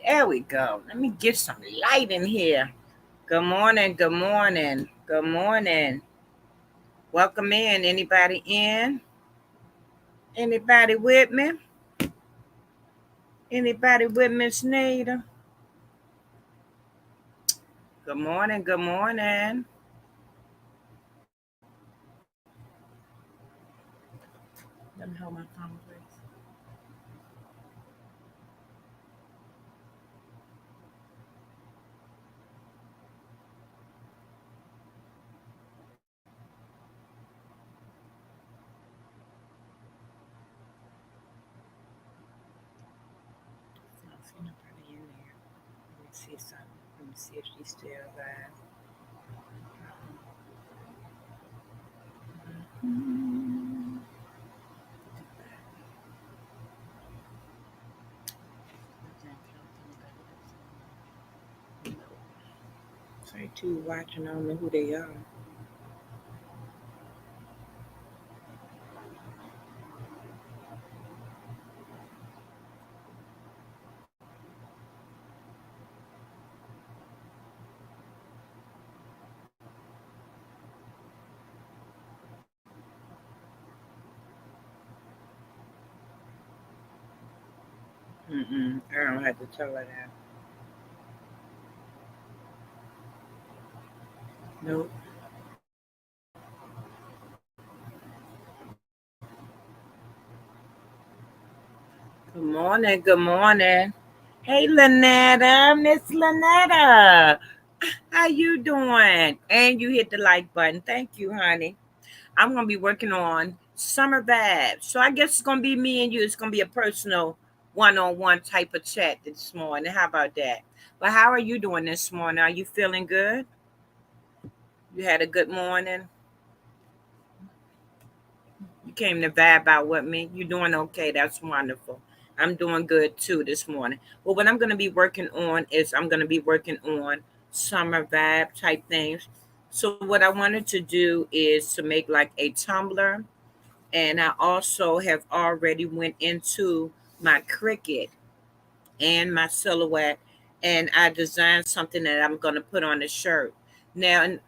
There we go. Let me get some light in here. Good morning. Good morning. Good morning. Welcome in. Anybody in? Anybody with me? Anybody with Miss Nita? Good morning. Good morning. Let me hold my phone, please. I don't see nobody in there. Let me see something. Let me see if she's still alive. Mm-hmm. Say two watching. I don't know who they are. I don't have to tell her that. Nope. Good morning. Good morning. Hey, Lynetta, Miss Lynetta. How you doing? And you hit the like button. Thank you, honey. I'm gonna be working on summer vibes. So I guess it's gonna be me and you. It's gonna be a personal one-on-one type of chat this morning. How about that? But how are you doing this morning? Are you feeling good? You had a good morning? You came to vibe out with me. You doing okay? That's wonderful. I'm doing good too this morning. Well, what I'm going to be working on is I'm going to be working on summer vibe type things. So what I wanted to do is to make like a tumbler, and I also have already went into my Cricut and my silhouette, and I designed something that I'm going to put on the shirt. Now,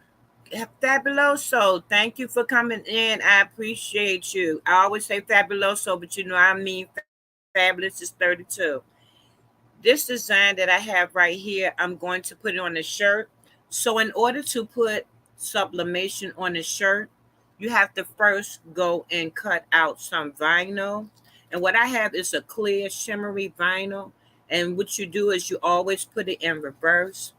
Fabuloso, thank you for coming in. I appreciate you. I always say Fabuloso, but I mean Fabulous is 32. This design that I have right here, I'm going to put it on the shirt. So, in order to put sublimation on the shirt, you have to first go and cut out some vinyl. And what I have is a clear, shimmery vinyl. And what you do is you always put it in reverse,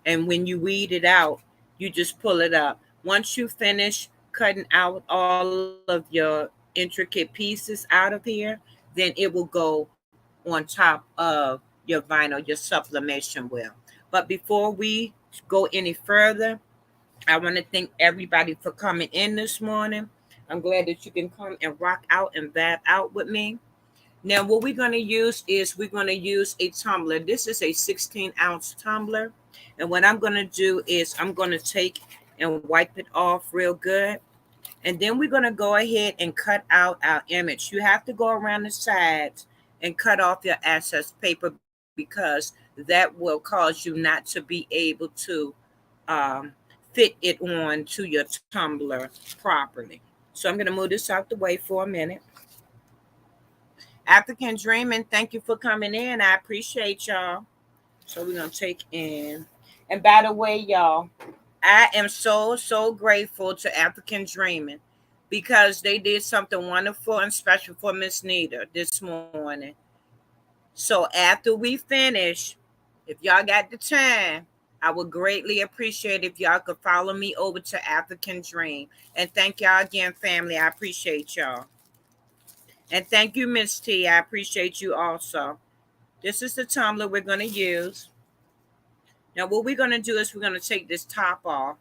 and when you weed it out, you just pull it up. Once you finish cutting out all of your intricate pieces out of here, then it will go on top of your vinyl, your sublimation will. But before we go any further, I want to thank everybody for coming in this morning. I'm glad that you can come and rock out and vibe out with me. Now, what we're going to use is we're going to use a tumbler. This is a 16-ounce tumbler. And what I'm going to do is I'm going to take and wipe it off real good. And then we're going to go ahead and cut out our image. You have to go around the sides and cut off your excess paper because that will cause you not to be able to um, fit it on to your tumbler properly. So I'm going to move this out the way for a minute. African Dreaming, thank you for coming in. I appreciate y'all. So we're gonna take in. And by the way, y'all, I am so grateful to African Dreaming because they did something wonderful and special for Miss Nita this morning. So after we finish, if y'all got the time, I would greatly appreciate if y'all could follow me over to African Dream. And thank y'all again, family. I appreciate y'all. And thank you, Miss T. I appreciate you also. This is the tumbler we're going to use. Now, what we're going to do is we're going to take this top off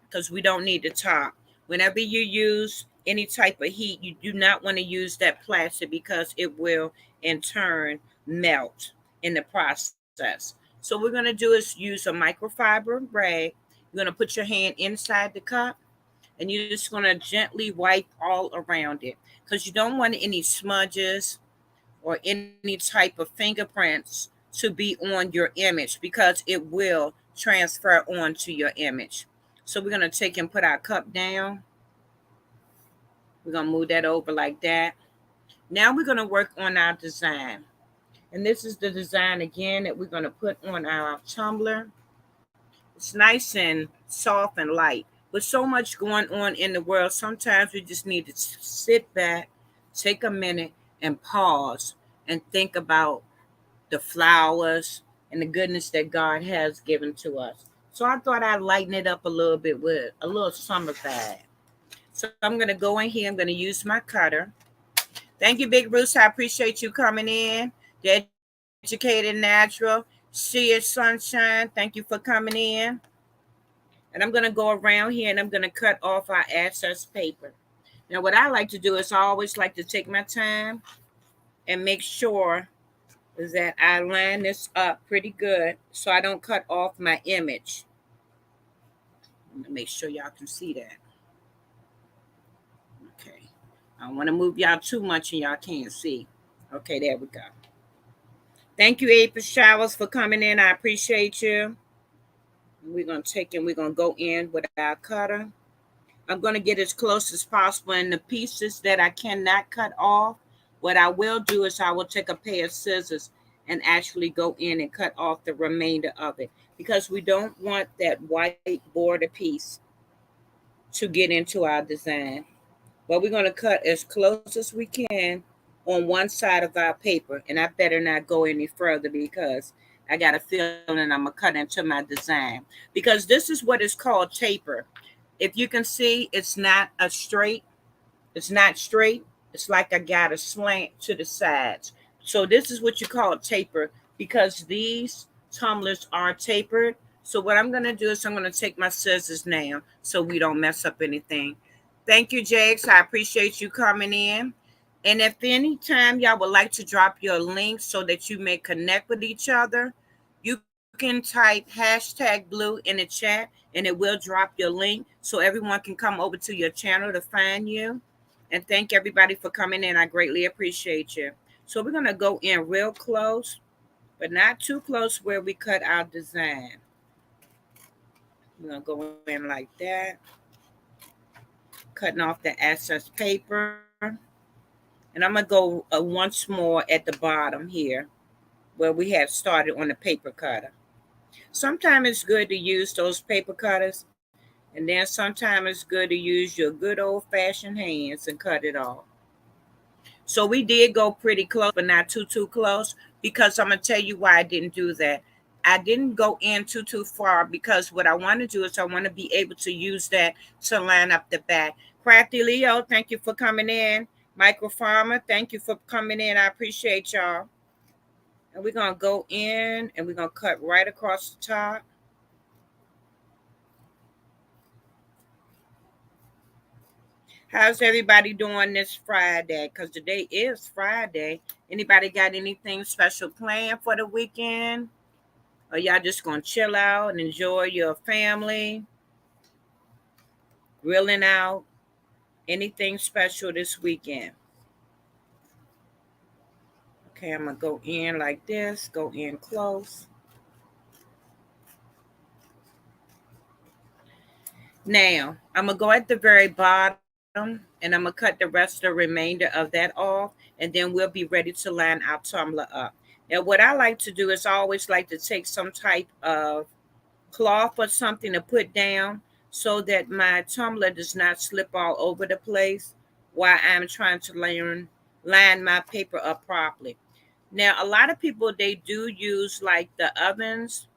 because we don't need the top. Whenever you use any type of heat, you do not want to use that plastic because it will, in turn, melt in the process. So, what we're going to do is use a microfiber rag. You're going to put your hand inside the cup, and you're just going to gently wipe all around it because you don't want any smudges or any type of fingerprints to be on your image, because it will transfer onto your image. So we're going to take and put our cup down. We're going to move that over like that. Now we're going to work on our design. And this is the design again that we're going to put on our tumbler. It's nice and soft and light. With so much going on in the world, sometimes we just need to sit back, take a minute, and pause and think about the flowers and the goodness that God has given to us. So I thought I'd lighten it up a little bit with a little summer vibe. So I'm going to go in here. I'm going to use my cutter. Thank you, Big Bruce. I appreciate you coming in. The Educated Natural. See it, Sunshine. Thank you for coming in. And I'm going to go around here and I'm going to cut off our excess paper. Now, what I like to do is I always like to take my time and make sure that I line this up pretty good so I don't cut off my image. I'm going to make sure y'all can see that. Okay. I don't want to move y'all too much and y'all can't see. Okay, there we go. Thank you, April Showers, for coming in. I appreciate you. We're going to take and we're going to go in with our cutter. I'm going to get as close as possible. And the pieces that I cannot cut off, what I will do is I will take a pair of scissors and actually go in and cut off the remainder of it, because we don't want that white border piece to get into our design. But we're going to cut as close as we can on one side of our paper. And I better not go any further because I got a feeling I'm going to cut into my design. Because this is what is called taper. If you can see, it's not straight. It's like I got a slant to the sides. So this is what you call taper, because these tumblers are tapered. So what I'm going to do is I'm going to take my scissors now so we don't mess up anything. Thank you, Jakes. I appreciate you coming in. And if any time y'all would like to drop your links so that you may connect with each other, you can type #blue in the chat and it will drop your link so everyone can come over to your channel to find you. And thank everybody for coming in. I greatly appreciate you. So we're going to go in real close, but not too close where we cut our design. We're going to go in like that, cutting off the excess paper. And I'm going to go once more at the bottom here where we have started on the paper cutter. Sometimes it's good to use those paper cutters, and then sometimes it's good to use your good old-fashioned hands and cut it off. So we did go pretty close, but not too close, because I'm going to tell you why I didn't do that. I didn't go in too far, because what I want to do is I want to be able to use that to line up the back. Crafty Leo, thank you for coming in. Michael Farmer, thank you for coming in. I appreciate y'all. And we're going to go in and we're going to cut right across the top. How's everybody doing this Friday? Because today is Friday. Anybody got anything special planned for the weekend? Or y'all just going to chill out and enjoy your family? Grilling out? Anything special this weekend? Okay, I'm going to go in like this. Go in close. Now, I'm going to go at the very bottom and I'm going to cut the rest of the remainder of that off, and then we'll be ready to line our tumbler up. Now, what I like to do is I always like to take some type of cloth or something to put down so that my tumbler does not slip all over the place while I'm trying to line my paper up properly. Now, a lot of people, they do use like the ovens.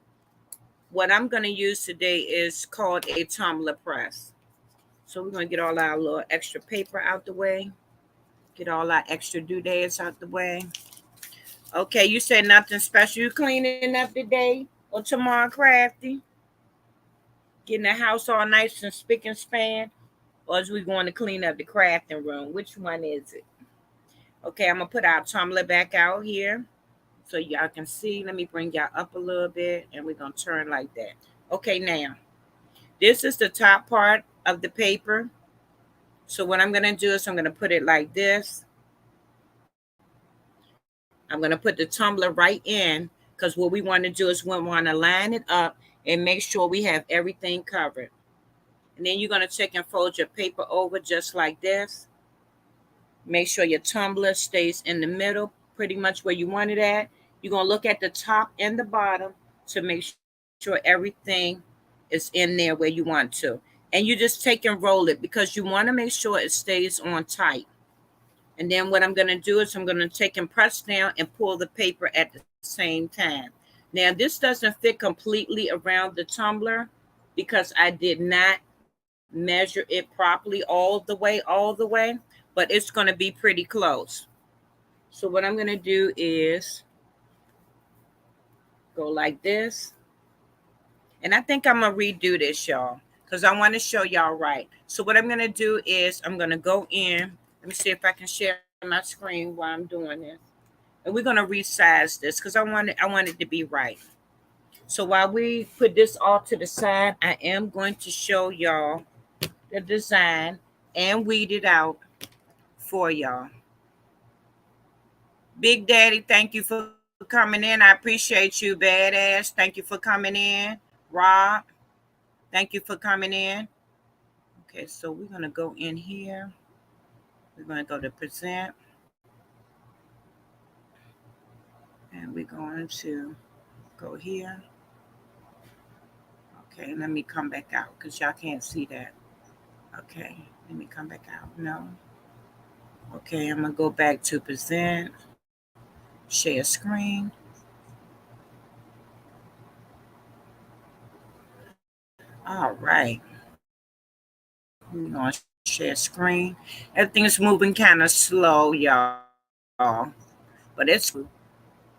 What I'm going to use today is called a tumbler press. So we're going to get all our little extra paper out the way. Get all our extra doodads out the way. Okay, you said nothing special. You cleaning up today or tomorrow, Crafty? Getting the house all nice and spick and span? Or is we going to clean up the crafting room? Which one is it? Okay, I'm going to put our tumbler back out here so y'all can see. Let me bring y'all up a little bit, and we're going to turn like that. Okay, now, this is the top part of the paper. So what I'm going to do is I'm going to put it like this. I'm going to put the tumbler right in because what we want to do is we want to line it up and make sure we have everything covered. And then you're going to take and fold your paper over just like this. Make sure your tumbler stays in the middle, pretty much where you want it at. You're going to look at the top and the bottom to make sure everything is in there where you want to. And you just take and roll it because you want to make sure it stays on tight. And then what I'm going to do is I'm going to take and press down and pull the paper at the same time. Now, this doesn't fit completely around the tumbler because I did not measure it properly all the way, but it's going to be pretty close. So what I'm going to do is go like this. And I think I'm going to redo this, y'all, because I want to show y'all right. So what I'm going to do is I'm going to go in. Let me see if I can share my screen while I'm doing this. And we're going to resize this because I want it to be right. So while we put this all to the side, I am going to show y'all the design and weed it out for y'all. Big Daddy, thank you for coming in. I appreciate you, Badass. Thank you for coming in. Rob, thank you for coming in. Okay, so we're going to go in here. We're going to go to present. And we're going to go here. Okay, let me come back out because y'all can't see that. Okay, let me come back out. No. Okay, I'm going to go back to present. Share screen. All right. We're going to share screen. Everything is moving kind of slow, y'all. But it's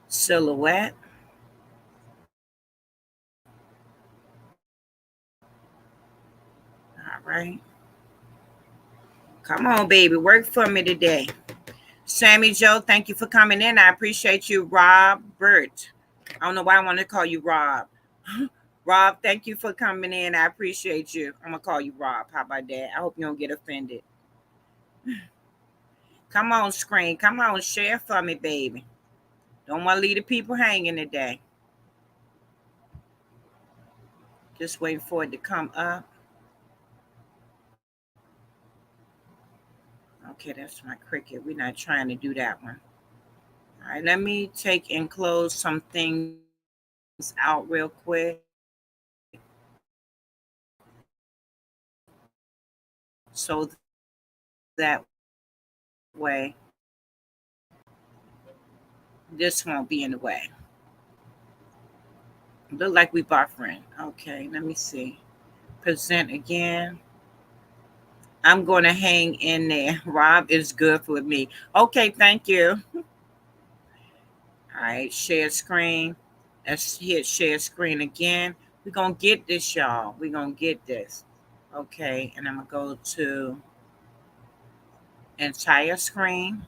silhouette. All right. Come on, baby. Work for me today. Sammy Joe, thank you for coming in. I appreciate you. Robert. I don't know why I want to call you Rob. Rob, thank you for coming in. I appreciate you. I'm going to call you Rob. How about that? I hope you don't get offended. Come on, screen. Come on, share for me, baby. Don't want to leave the people hanging today. Just waiting for it to come up. Okay, that's my Cricut. We're not trying to do that one. All right, let me take and close some things out real quick. So that way, this won't be in the way. Look like we buffering. Okay, let me see. Present again. I'm going to hang in there. Rob is good with me. Okay, thank you. All right, share screen. Let's hit share screen again. We're going to get this, y'all. We're going to get this. Okay, and I'm going to go to entire screen.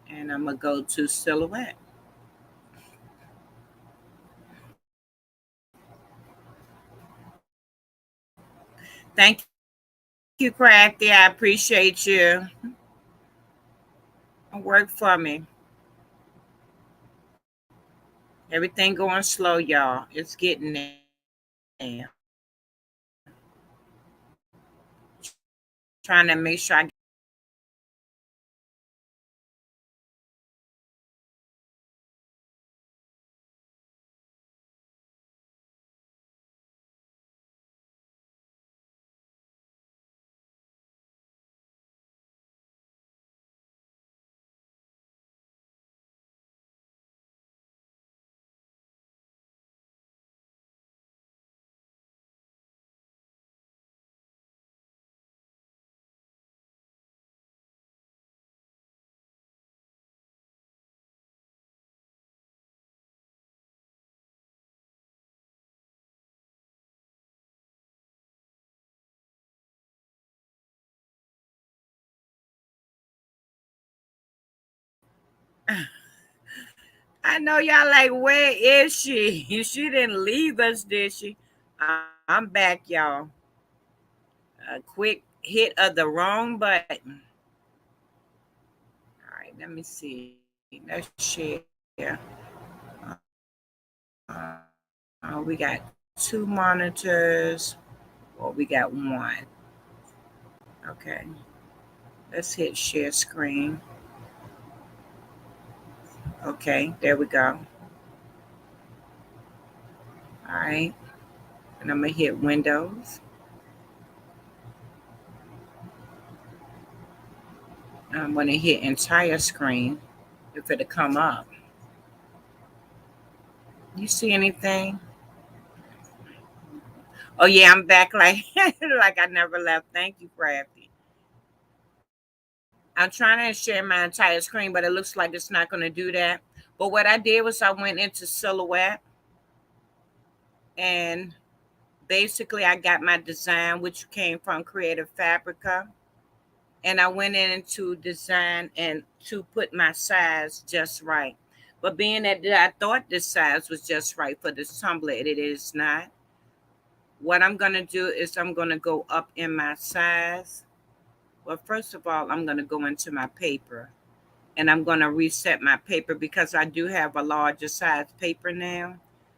And I'm going to go to silhouette. Thank you, Crafty. I appreciate you. Work for me. Everything going slow, y'all. It's getting there. Trying to make sure I I know y'all like, where is she? She didn't leave us, did she? I'm back, y'all. A quick hit of the wrong button. All right, let me see. let's share. We got 2 monitors. Well, we got one. Okay. Let's hit share screen. Okay, there we go. All right. And I'm going to hit Windows. I'm going to hit entire screen if it'll come up. You see anything? Oh yeah, I'm back like like I never left. Thank you, Crafty. I'm trying to share my entire screen, but it looks like it's not going to do that. But what I did was I went into Silhouette, and basically I got my design, which came from Creative Fabrica, and I went into design and to put my size just right. But being that I thought this size was just right for this tumbler, it is not. What I'm going to do is I'm going to go up in my size. Well, first of all, I'm going to go into my paper, and I'm going to reset my paper because I do have a larger size paper now.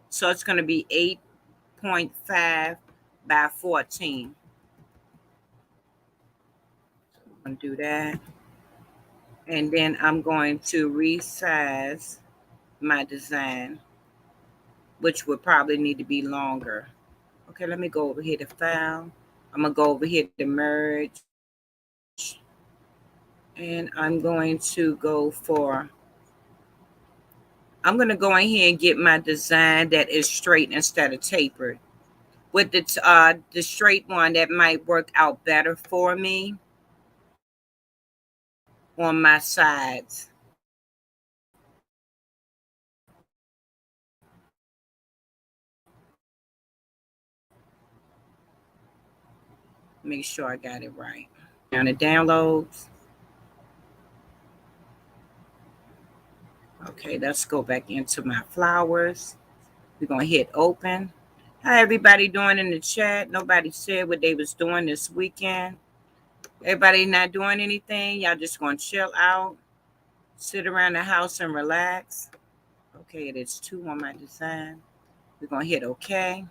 So it's going to be 8.5 by 14. I'm going to do that. And then I'm going to resize my design, which would probably need to be longer. Okay, let me go over here to File. I'm going to go over here to Merge. And I'm going to go for, I'm going to go in here and get my design that is straight instead of tapered. With the straight one, that might work out better for me on my sides. Make sure I got it right. Now the downloads. Okay, let's go back into my flowers. We're going to hit open. How everybody doing in the chat? Nobody said what they was doing this weekend. Everybody not doing anything? Y'all just going to chill out, sit around the house and relax? Okay, it is 2 on my design. We're going to hit OK.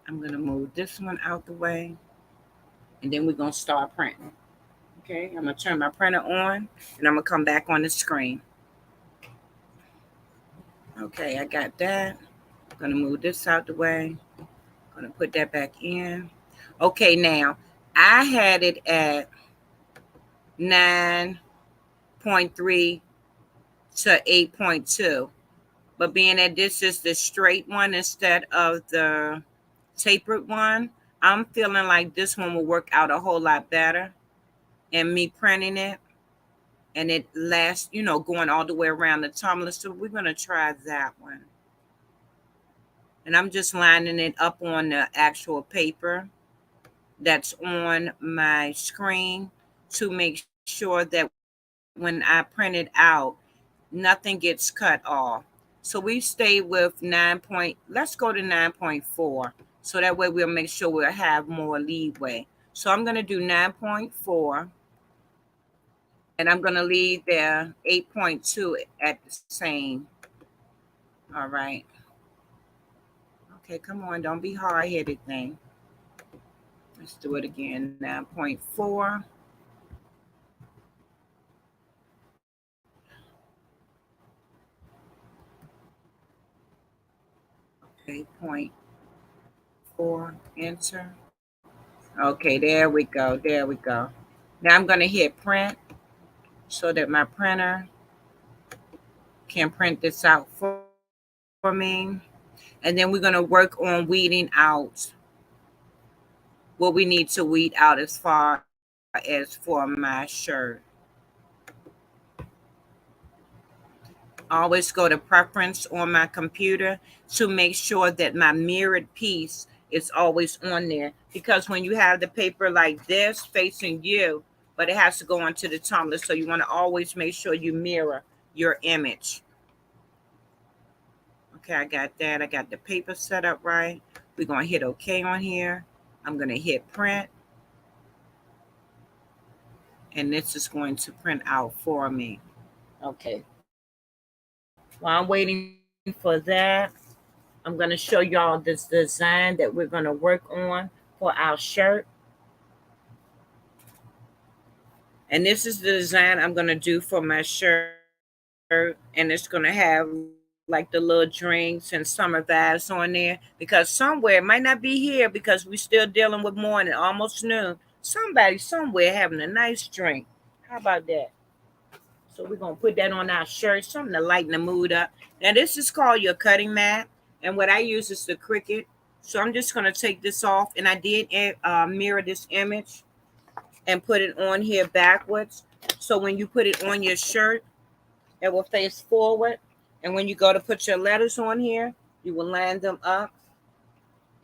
I'm going to move this one out the way. And then we're going to start printing. Okay, I'm going to turn my printer on, and I'm going to come back on the screen. Okay, I got that. I'm going to move this out the way. I'm going to put that back in. Okay, now I had it at 9.3 to 8.2. But being that this is the straight one instead of the tapered one, I'm feeling like this one will work out a whole lot better. And me printing it, and it lasts, going all the way around the tumbler. So we're going to try that one. And I'm just lining it up on the actual paper that's on my screen to make sure that when I print it out, nothing gets cut off. So we stay with 9 point, let's go to 9.4. So that way we'll make sure we'll have more leeway. So I'm going to do 9.4. And I'm going to leave there 8.2 at the same. All right. Okay, come on. Don't be hard-headed thing. Let's do it again. 9.4. Okay, 0.4. Enter. Okay, there we go. There we go. Now I'm going to hit print so that my printer can print this out for me. And then we're going to work on weeding out what we need to weed out as far as for my shirt. Always go to preference on my computer to make sure that my mirrored piece is always on there. Because when you have the paper like this facing you, but it has to go onto the tumbler, so you want to always make sure you mirror your image. Okay, I got that. I got the paper set up right. We're going to hit OK on here. I'm going to hit print. And this is going to print out for me. Okay. While I'm waiting for that, I'm going to show y'all this design that we're going to work on for our shirt. And this is the design I'm going to do for my shirt. And it's going to have like the little drinks and summer vibes on there. Because somewhere, it might not be here because we're still dealing with morning, almost noon. Somebody somewhere having a nice drink. How about that? So we're going to put that on our shirt, something to lighten the mood up. Now, this is called your cutting mat. And what I use is the Cricut. So I'm just going to take this off. And I did mirror this image and put it on here backwards. So when you put it on your shirt, it will face forward. And when you go to put your letters on here, you will line them up.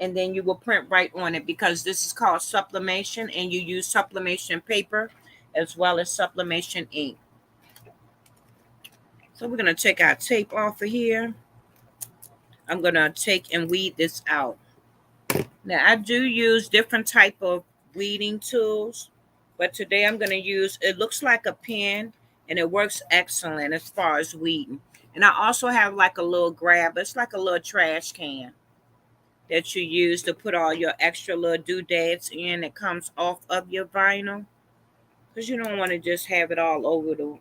And then you will print right on it because this is called sublimation. And you use sublimation paper as well as sublimation ink. So we're going to take our tape off of here. I'm going to take and weed this out. Now, I do use different type of weeding tools, but today I'm going to use, it looks like a pen, and it works excellent as far as weeding. And I also have like a little grabber. It's like a little trash can that you use to put all your extra little doodads in that comes off of your vinyl, because you don't want to just have it all over the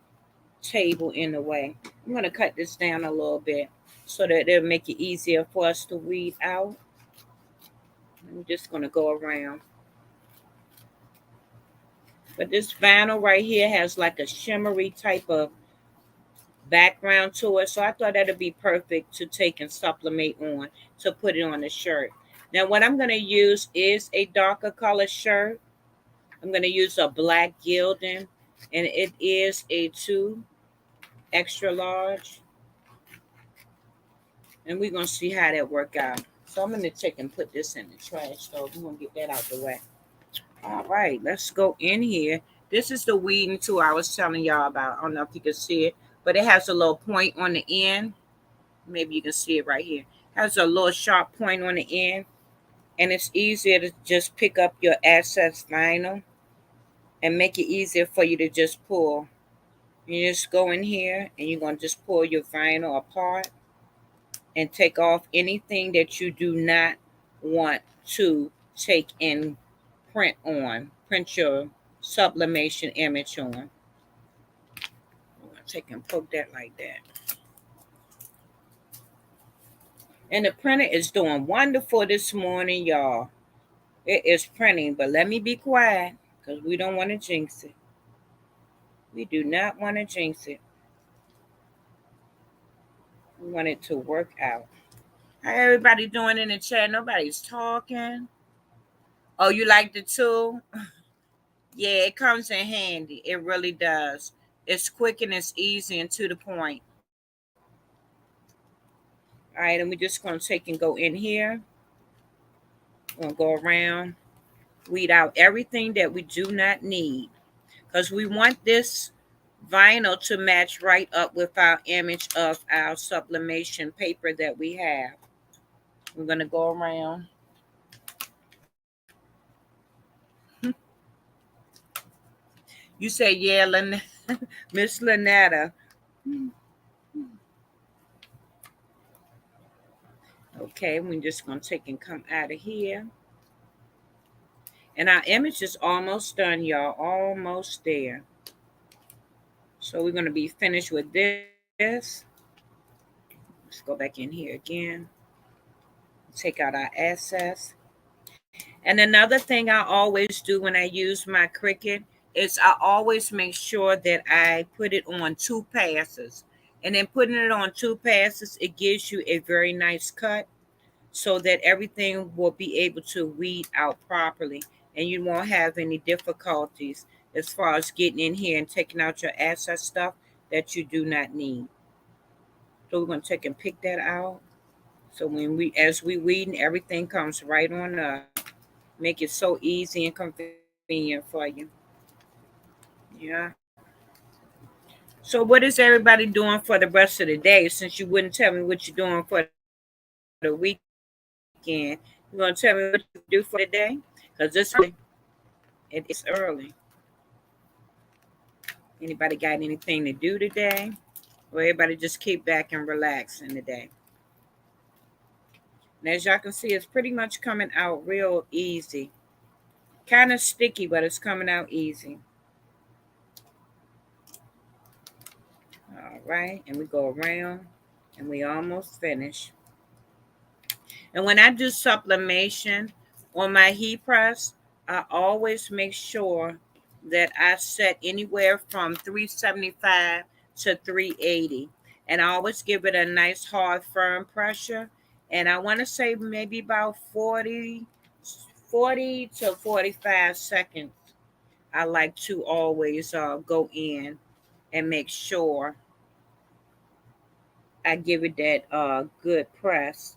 table in the way. I'm going to cut this down a little bit so that it'll make it easier for us to weed out. I'm just going to go around. But this vinyl right here has like a shimmery type of background to it. So I thought that'd be perfect to take and sublimate on to put it on the shirt. Now what I'm going to use is a darker color shirt. I'm going to use a black gilding, and it is a 2 extra large. And we're going to see how that work out. So I'm going to take and put this in the trash. So we're going to get that out the way. All right, let's go in here. This is the weeding tool I was telling y'all about. I don't know if you can see it, but it has a little point on the end. Maybe you can see it right here. It has a little sharp point on the end. And it's easier to just pick up your excess vinyl and make it easier for you to just pull. You just go in here and you're going to just pull your vinyl apart and take off anything that you do not want to take and print your sublimation image on. I'm going to take and poke that like that. And the printer is doing wonderful this morning, y'all. It is printing, but let me be quiet because we don't want to jinx it. We do not want to jinx it. We want it to work out. How everybody doing in the chat? Nobody's talking. Oh, you like the tool? Yeah, it comes in handy. It really does. It's quick and it's easy and to the point. All right, and we're just going to take and go in here. We're going to go around, weed out everything that we do not need, because we want this vinyl to match right up with our image of our sublimation paper that we have. We're going to go around. You say, yeah, Miss Lynetta. Okay, we're just going to take and come out of here. And our image is almost done, y'all. Almost there. So we're going to be finished with this. Let's go back in here again. Take out our excess. And another thing I always do when I use my Cricut is I always make sure that I put it on 2 passes. And then putting it on 2 passes, it gives you a very nice cut so that everything will be able to weed out properly. And you won't have any difficulties as far as getting in here and taking out your excess stuff that you do not need. So we're going to take and pick that out. So as we weeding, everything comes right on up. Make it so easy and convenient for you. Yeah. So what is everybody doing for the rest of the day? Since you wouldn't tell me what you're doing for the weekend, you're going to tell me what you do for the day? Because it is early. Anybody got anything to do today? Well, everybody just keep back and relaxing today. And as y'all can see, it's pretty much coming out real easy. Kind of sticky, but it's coming out easy. All right, and we go around, and we almost finished. And when I do sublimation on my heat press, I always make sure that I set anywhere from 375 to 380. And I always give it a nice hard firm pressure. And I want to say maybe about 40 to 45 seconds. I like to always go in and make sure I give it that good press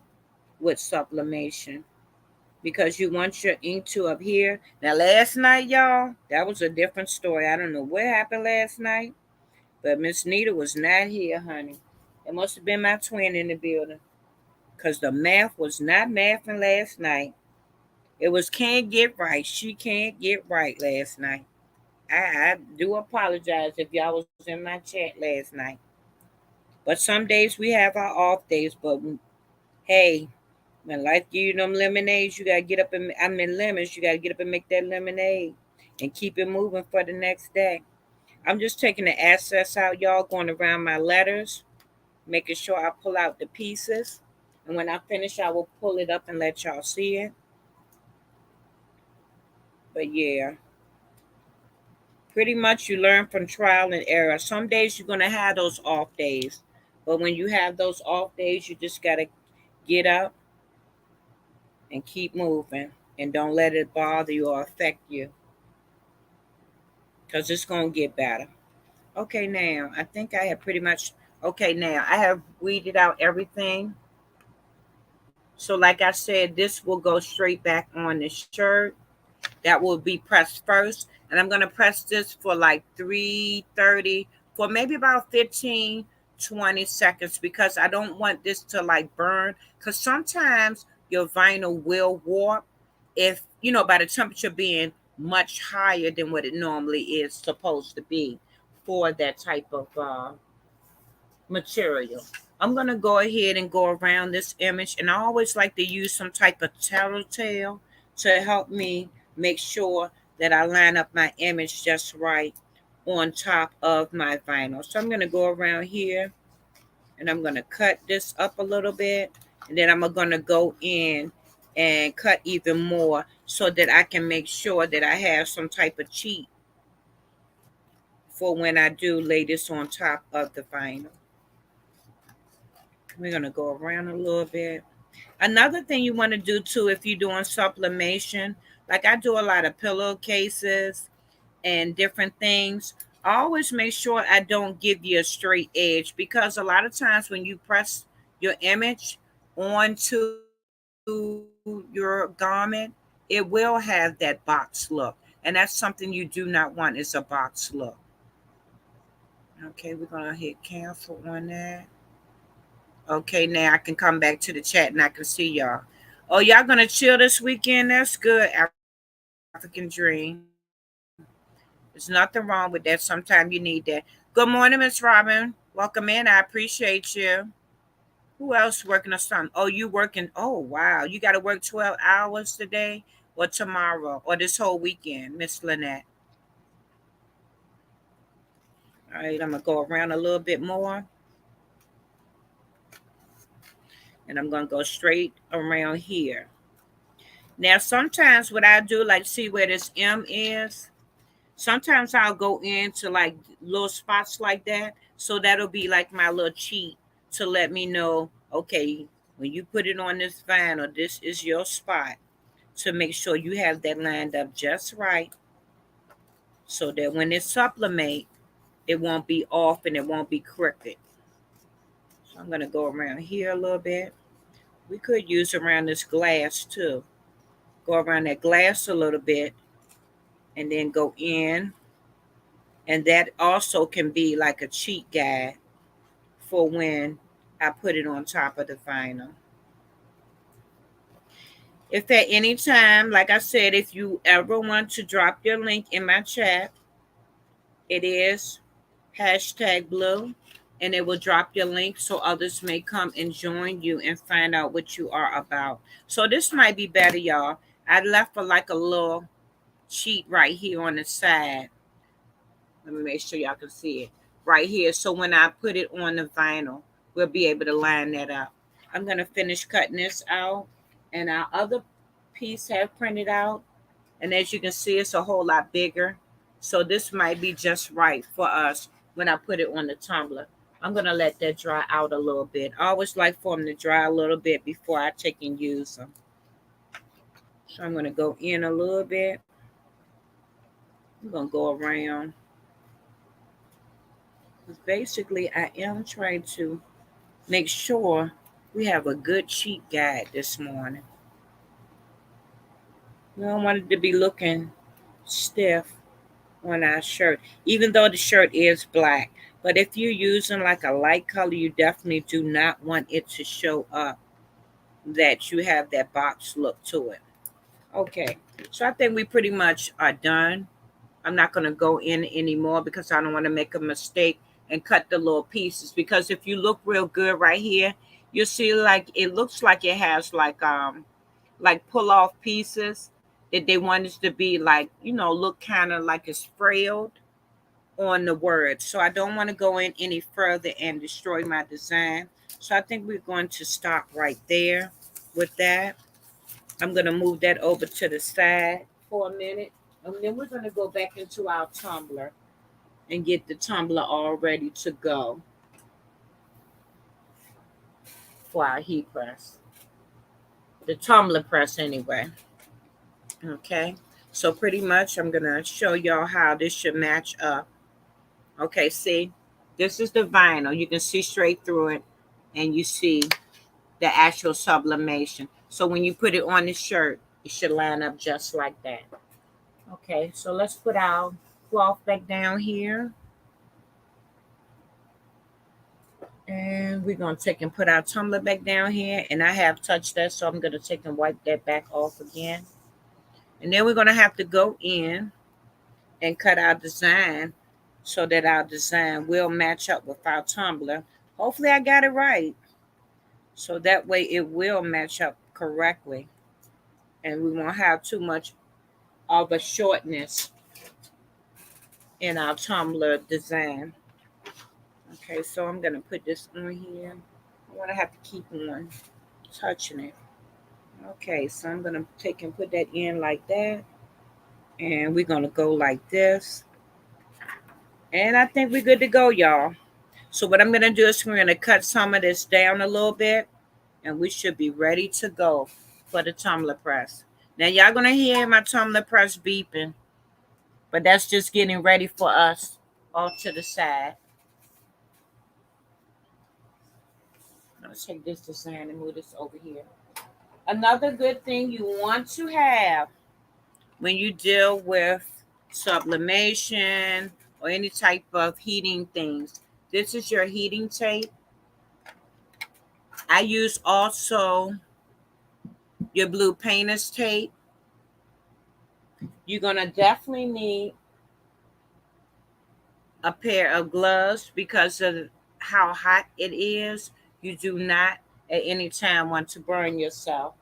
with sublimation, because you want your ink to appear. Now, last night, y'all, that was a different story. I don't know what happened last night, but Miss Nita was not here, honey. It must have been my twin in the building, because the math was not mathing last night. It was can't get right. She can't get right last night. I do apologize if y'all was in my chat last night. But some days we have our off days, but hey, when life give you them lemonades, you gotta get up and lemons, you gotta get up and make that lemonade and keep it moving for the next day. I'm just taking the excess out, y'all, going around my letters, making sure I pull out the pieces. And when I finish, I will pull it up and let y'all see it. But yeah, pretty much you learn from trial and error. Some days you're gonna have those off days. But when you have those off days, you just gotta get up and keep moving, and don't let it bother you or affect you, because it's going to get better. Okay, now I think I have pretty much. Okay, now I have weeded out everything. So, like I said, this will go straight back on the shirt. That will be pressed first. And I'm going to press this for like 330 for maybe about 15, 20 seconds, because I don't want this to like burn. Because sometimes your vinyl will warp if, by the temperature being much higher than what it normally is supposed to be for that type of material. I'm going to go ahead and go around this image, and I always like to use some type of tattletale to help me make sure that I line up my image just right on top of my vinyl. So I'm going to go around here, and I'm going to cut this up a little bit, and then I'm going to go in and cut even more so that I can make sure that I have some type of cheat for when I do lay this on top of the vinyl. We're going to go around a little bit. Another thing you want to do too, if you're doing sublimation, like I do a lot of pillowcases and different things, I always make sure I don't give you a straight edge, because a lot of times when you press your image onto your garment, it will have that box look. And that's something you do not want, is a box look. Okay, we're going to hit cancel on that. Okay, now I can come back to the chat and I can see y'all. Oh, y'all gonna chill this weekend? That's good. African dream. There's nothing wrong with that. Sometimes you need that. Good morning, Miss Robin. Welcome in. I appreciate you. Who else working or something? Oh, you working? Oh, wow. You got to work 12 hours today or tomorrow or this whole weekend, Miss Lynette. All right, I'm gonna go around a little bit more. And I'm going to go straight around here. Now, sometimes what I do, like see where this M is, sometimes I'll go into like little spots like that. So that'll be like my little cheat to let me know, okay, when you put it on this vinyl, this is your spot, to make sure you have that lined up just right so that when it sublimate, it won't be off and it won't be crooked. So I'm going to go around here a little bit. We could use around this glass too. Go around that glass a little bit and then go in. And that also can be like a cheat guide for when I put it on top of the vinyl. If at any time, like I said, if you ever want to drop your link in my chat, it is #blue. and it will drop your link so others may come and join you and find out what you are about. So this might be better, y'all. I left for like a little sheet right here on the side. Let me make sure y'all can see it right here. So when I put it on the vinyl, we'll be able to line that up. I'm going to finish cutting this out, and our other piece have printed out. And as you can see, it's a whole lot bigger. So this might be just right for us when I put it on the tumbler. I'm going to let that dry out a little bit. I always like for them to dry a little bit before I take and use them. So I'm going to go in a little bit. I'm going to go around. Basically, I am trying to make sure we have a good sheet guide this morning. We don't want it to be looking stiff on our shirt, even though the shirt is black. But if you're using like a light color, you definitely do not want it to show up that you have that box look to it. Okay, so I think we pretty much are done. I'm not going to go in anymore because I don't want to make a mistake and cut the little pieces, because if you look real good right here, you'll see like it looks like it has like pull off pieces that they want it to be like, look kind of like it's frayed on the word. So I don't want to go in any further and destroy my design. So I think we're going to stop right there with that. I'm going to move that over to the side for a minute. And then we're going to go back into our tumbler and get the tumbler all ready to go for our heat press. The tumbler press anyway. Okay. So pretty much I'm going to show y'all how this should match up. Okay, see? This is the vinyl. You can see straight through it, and you see the actual sublimation. So when you put it on the shirt, it should line up just like that. Okay, so let's put our cloth back down here. And we're going to take and put our tumbler back down here. And I have touched that, so I'm going to take and wipe that back off again. And then we're going to have to go in and cut our design so that our design will match up with our tumbler. Hopefully I got it right. So that way it will match up correctly. And we won't have too much of a shortness in our tumbler design. Okay, so I'm going to put this on here. I want to have to keep on touching it. Okay, so I'm going to take and put that in like that. And we're going to go like this. And I think we're good to go, y'all. So what I'm going to do is we're going to cut some of this down a little bit. And we should be ready to go for the tumbler press. Now, y'all going to hear my tumbler press beeping. But that's just getting ready for us off to the side. Let's take this design and move this over here. Another good thing you want to have when you deal with sublimation or any type of heating things, this is your heating tape. I use also your blue painter's tape. You're going to definitely need a pair of gloves because of how hot it is. You do not at any time want to burn yourself.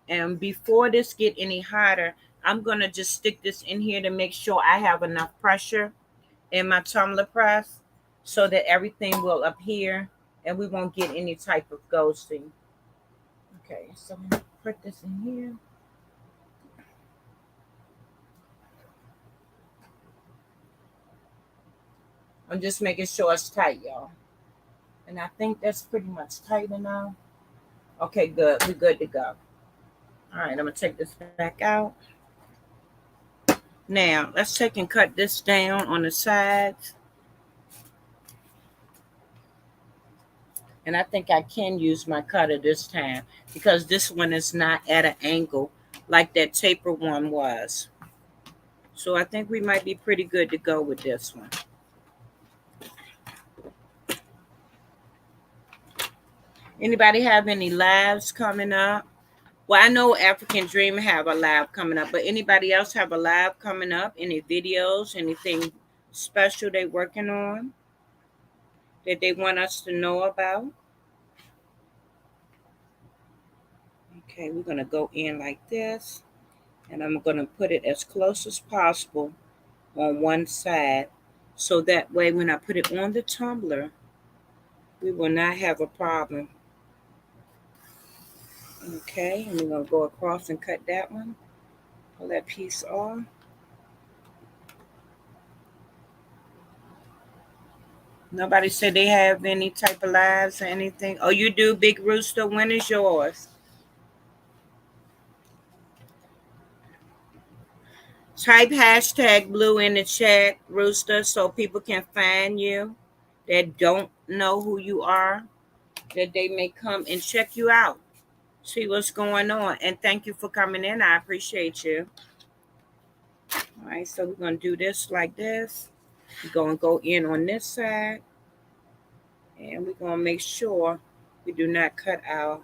And before this get any hotter, I'm going to just stick this in here to make sure I have enough pressure in my tumbler press so that everything will adhere and we won't get any type of ghosting. Okay, so I'm going to put this in here. I'm just making sure it's tight, y'all. And I think that's pretty much tight enough. Okay, good. We're good to go. All right, I'm going to take this back out. Now, let's take and cut this down on the sides. And I think I can use my cutter this time because this one is not at an angle like that taper one was. So I think we might be pretty good to go with this one. Anybody have any lives coming up? Well, I know African Dream have a live coming up, but anybody else have a live coming up? Any videos, anything special they working on? that they want us to know about. Okay, we're going to go in like this, and I'm going to put it as close as possible on one side, so that way when I put it on the tumbler, we will not have a problem. Okay, and we're going to go across and cut that one, pull that piece off. Nobody said they have any type of lives or anything. Oh, you do, Big Rooster? When is yours? Type hashtag blue in the chat, Rooster, so people can find you that don't know who you are, that they may come and check you out, see what's going on. And thank you for coming in. I appreciate you. All right, so we're going to do this like this. We're going to go in on this side, and we're going to make sure we do not cut our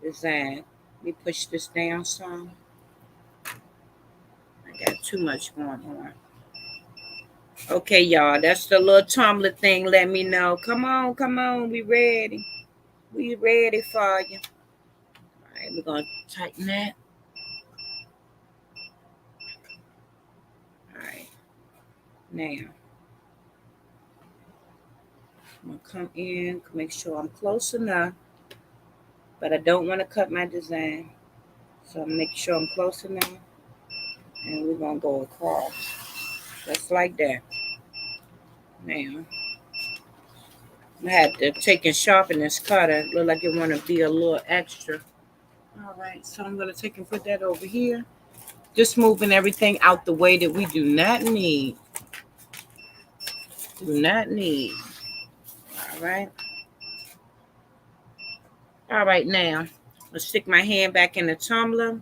design. Let me push this down some. I got too much going on. Okay, y'all, that's the little tumbler thing. Let me know. Come on. We ready. We ready for you. All right, we're going to tighten that. All right. Now, I'm going to come in, make sure I'm close enough, but I don't want to cut my design. So I'm make sure I'm close enough, and we're going to go across. Just like that. Now, I had to take and sharpen this cutter. Look like it want to be a little extra. All right, so I'm going to take and put that over here. Just moving everything out the way that we do not need. Do not need. All right. All right, now, let's stick my hand back in the tumbler.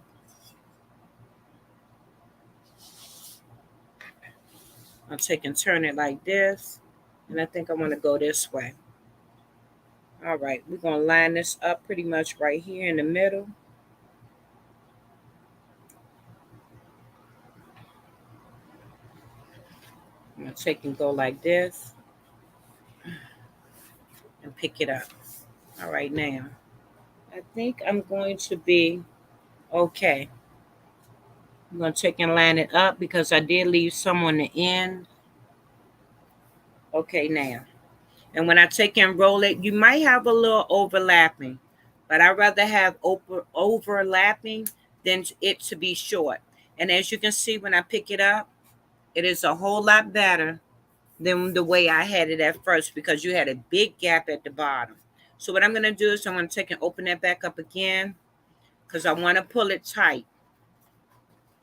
I'll take and turn it like this. And I think I want to go this way. All right, we're going to line this up pretty much right here in the middle. I'm going to take and go like this and pick it up. All right, now, I think I'm going to be okay. I'm going to take and line it up because I did leave some on the end. Okay, now. And when I take and roll it, you might have a little overlapping, but I'd rather have overlapping than it to be short. And as you can see, when I pick it up, it is a whole lot better than the way I had it at first because you had a big gap at the bottom. So what I'm going to do is I'm going to take and open that back up again because I want to pull it tight.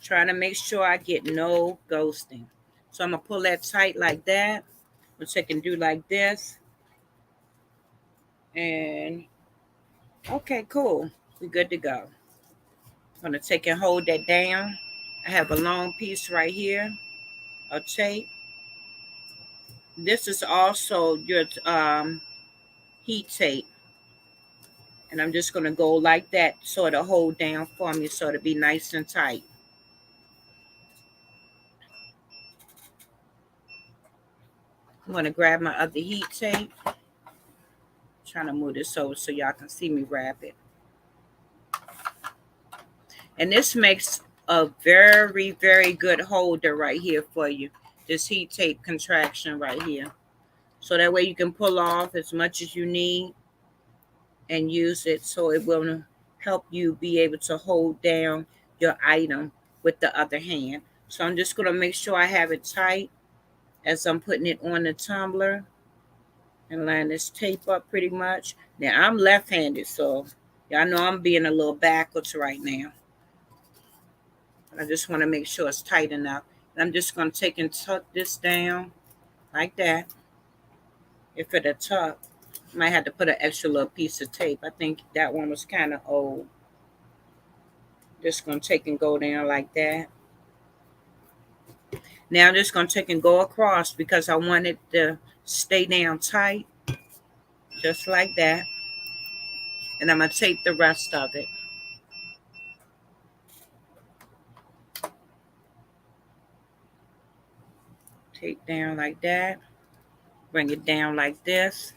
Trying to make sure I get no ghosting. So I'm going to pull that tight like that, which I can do like this. And okay, cool. We're good to go. I'm going to take and hold that down. I have a long piece right here of tape. This is also your heat tape. And I'm just going to go like that so it'll hold down for me so it'll be nice and tight. I'm going to grab my other heat tape. Trying to move this over so y'all can see me wrap it. And this makes a very, very good holder right here for you. This heat tape contraction right here. So that way you can pull off as much as you need and use it so it will help you be able to hold down your item with the other hand. So I'm just going to make sure I have it tight as I'm putting it on the tumbler and line this tape up pretty much. Now I'm left-handed, so y'all know I'm being a little backwards right now. I just want to make sure it's tight enough. And I'm just going to take and tuck this down like that. If it'll tuck, might have to put an extra little piece of tape. I think that one was kind of old. Just going to take and go down like that. Now I'm just going to take and go across because I want it to stay down tight. Just like that. And I'm going to tape the rest of it. Tape down like that. Bring it down like this.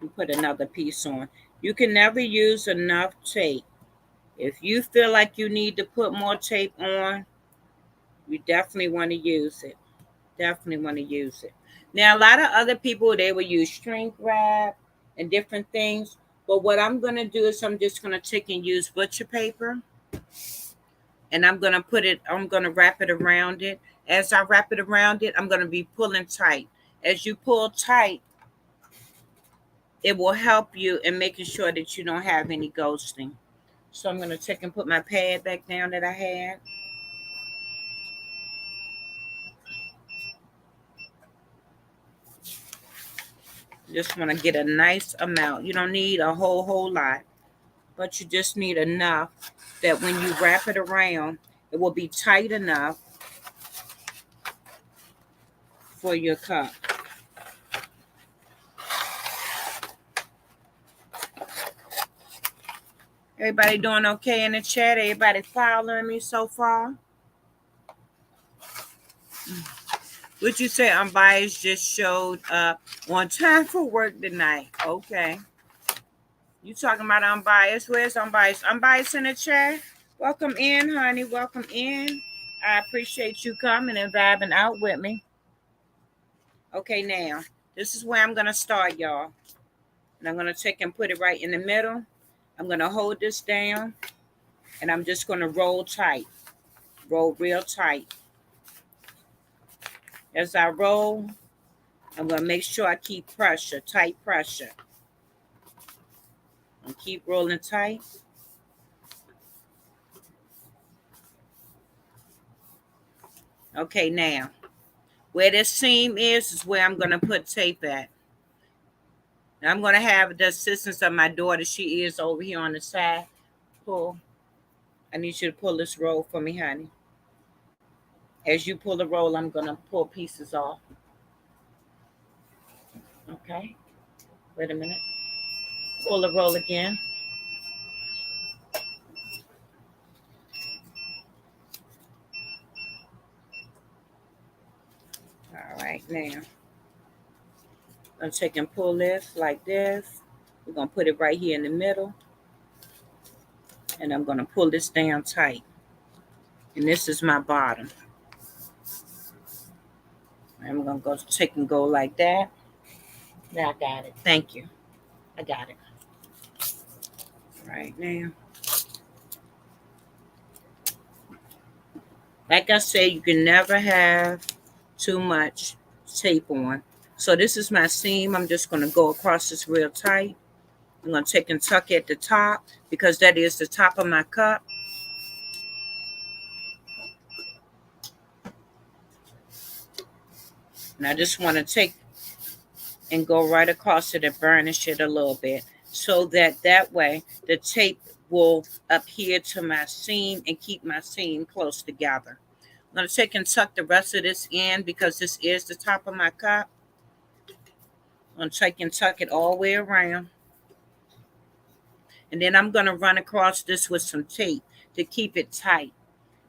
You put another piece on. You can never use enough tape. If you feel like you need to put more tape on, you definitely want to use it. Definitely want to use it. Now, a lot of other people, they will use shrink wrap and different things. But what I'm going to do is I'm just going to take and use butcher paper. And I'm going to I'm going to wrap it around it. As I wrap it around it, I'm going to be pulling tight. As you pull tight, it will help you in making sure that you don't have any ghosting. So I'm going to take and put my pad back down that I had. Just want to get a nice amount. You don't need a whole lot, but you just need enough that when you wrap it around, it will be tight enough for your cup. Everybody doing okay in the chat? Everybody following me so far? Would you say Unbiased just showed up on time for work tonight? Okay. You talking about Unbiased? Where's Unbiased? Unbiased in the chat? Welcome in, honey. Welcome in. I appreciate you coming and vibing out with me. Okay, now, this is where I'm going to start, y'all. And I'm going to take and put it right in the middle. I'm going to hold this down. And I'm just going to roll tight. Roll real tight. As I roll, I'm going to make sure I keep pressure, tight pressure. And keep rolling tight. Okay, now, where this seam is where I'm going to put tape at. Now, I'm going to have the assistance of my daughter. She is over here on the side. Pull. I need you to pull this roll for me, honey. As you pull the roll, I'm going to pull pieces off. Okay. Wait a minute. Pull the roll again. All right, now. I'm going to take and pull this like this. We're going to put it right here in the middle. And I'm going to pull this down tight. And this is my bottom. I'm going to go take and go like that. Now I got it. Thank you. I got it. Right now. Like I said, you can never have too much tape on. So this is my seam. I'm just going to go across this real tight. I'm going to take and tuck at the top because that is the top of my cup. And I just want to take and go right across it and burnish it a little bit so that way the tape will adhere to my seam and keep my seam close together. I'm going to take and tuck the rest of this in because this is the top of my cup. I'm going to take and tuck it all the way around. And then I'm going to run across this with some tape to keep it tight.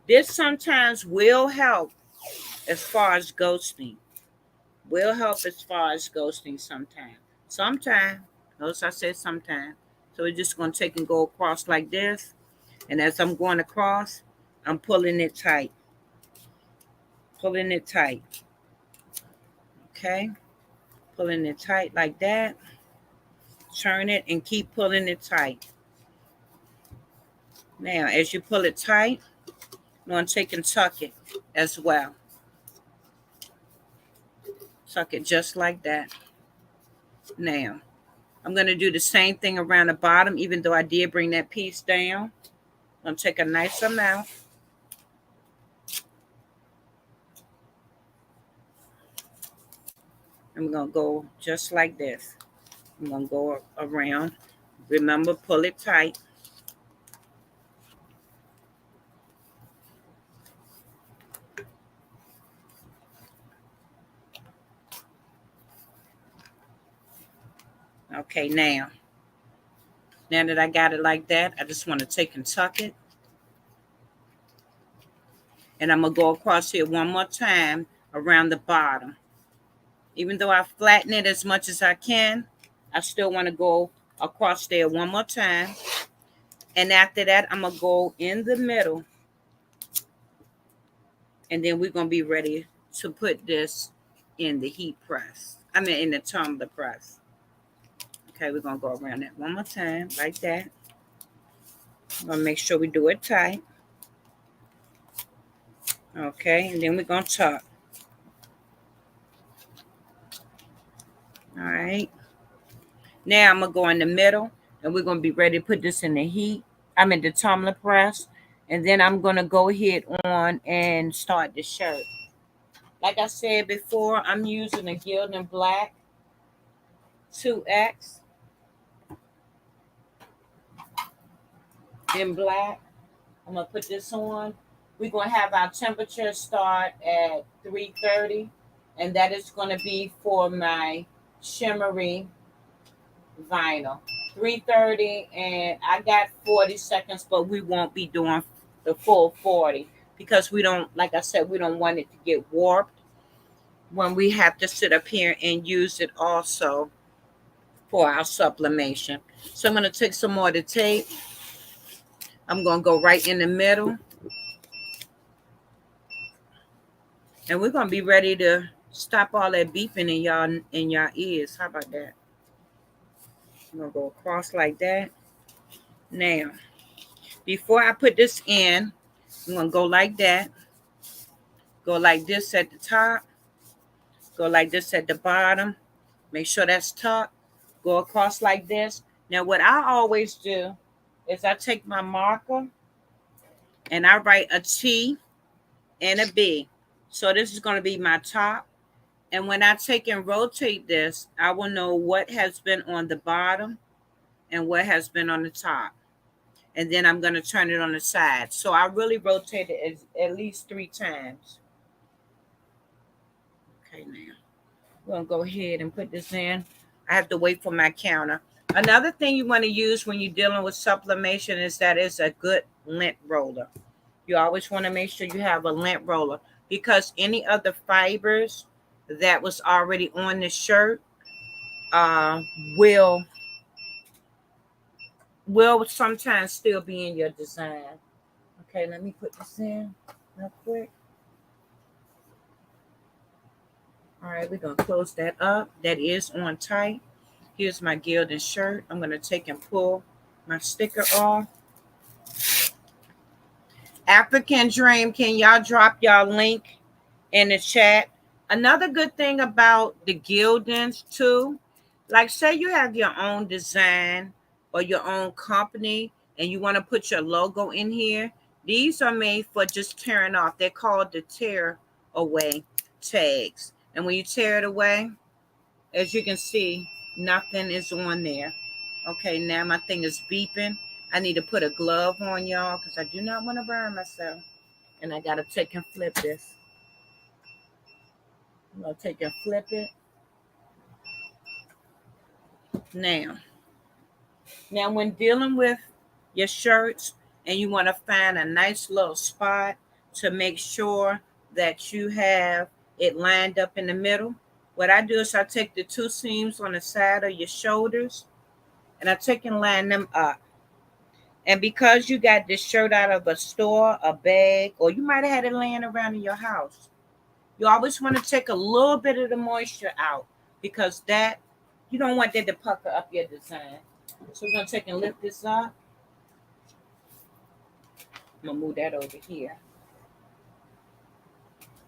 This sometimes will help as far as ghosting. Will help as far as ghosting sometimes. Sometimes. Notice I said sometimes. So we're just going to take and go across like this. And as I'm going across, I'm pulling it tight. Pulling it tight. Okay. Pulling it tight like that. Turn it and keep pulling it tight. Now, as you pull it tight, I'm going to take and tuck it as well. Tuck it just like that. Now, I'm going to do the same thing around the bottom, even though I did bring that piece down. I'm going to take a nice amount. I'm going to go just like this. I'm going to go around. Remember, pull it tight. Okay, now that I got it like that, I just want to take and tuck it. And I'm going to go across here one more time around the bottom. Even though I flatten it as much as I can, I still want to go across there one more time. And after that, I'm going to go in the middle. And then we're going to be ready to put this in the heat press. In the tumbler press. Okay, we're going to go around that one more time, like that. I'm going to make sure we do it tight. Okay, and then we're going to tuck. All right. Now I'm going to go in the middle, and we're going to be ready to put this in the heat. The tumbler press. And then I'm going to go ahead on and start the shirt. Like I said before, I'm using a Gildan Black 2X in black. I'm going to put this on. We're going to have our temperature start at 330, and that is going to be for my shimmery vinyl. 330, and I got 40 seconds, but we won't be doing the full 40 because we don't, like I said, we don't want it to get warped when we have to sit up here and use it also for our sublimation. So I'm going to take some more of the tape. I'm going to go right in the middle. And we're going to be ready to stop all that beeping in y'all ears. How about that? I'm going to go across like that. Now, before I put this in, I'm going to go like that. Go like this at the top. Go like this at the bottom. Make sure that's tucked. Go across like this. Now, what I always do is I take my marker and I write a T and a B. So this is going to be my top. And when I take and rotate this, I will know what has been on the bottom and what has been on the top. And then I'm going to turn it on the side. So I really rotate it at least 3 times. Okay, now we're going to go ahead and put this in. I have to wait for my counter. Another thing you want to use when you're dealing with sublimation is that it's a good lint roller. You always want to make sure you have a lint roller because any of the fibers that was already on the shirt will sometimes still be in your design. Okay, let me put this in real quick. All right, we're going to close that up. That is on tight. Here's my Gildan shirt. I'm going to take and pull my sticker off. African Dream, can y'all drop y'all link in the chat? Another good thing about the Gildans too, like say you have your own design or your own company and you want to put your logo in here, these are made for just tearing off. They're called the tear away tags. And when you tear it away, as you can see, nothing is on there. Okay, now my thing is beeping. I need to put a glove on, y'all, because I do not want to burn myself. And I got to take and flip this. I'm going to take and flip it. Now, when dealing with your shirts and you want to find a nice little spot to make sure that you have it lined up in the middle, what I do is I take the 2 seams on the side of your shoulders and I take and line them up. And because you got this shirt out of a store, a bag, or you might have had it laying around in your house, you always want to take a little bit of the moisture out because that you don't want that to pucker up your design. So we're going to take and lift this up. I'm going to move that over here.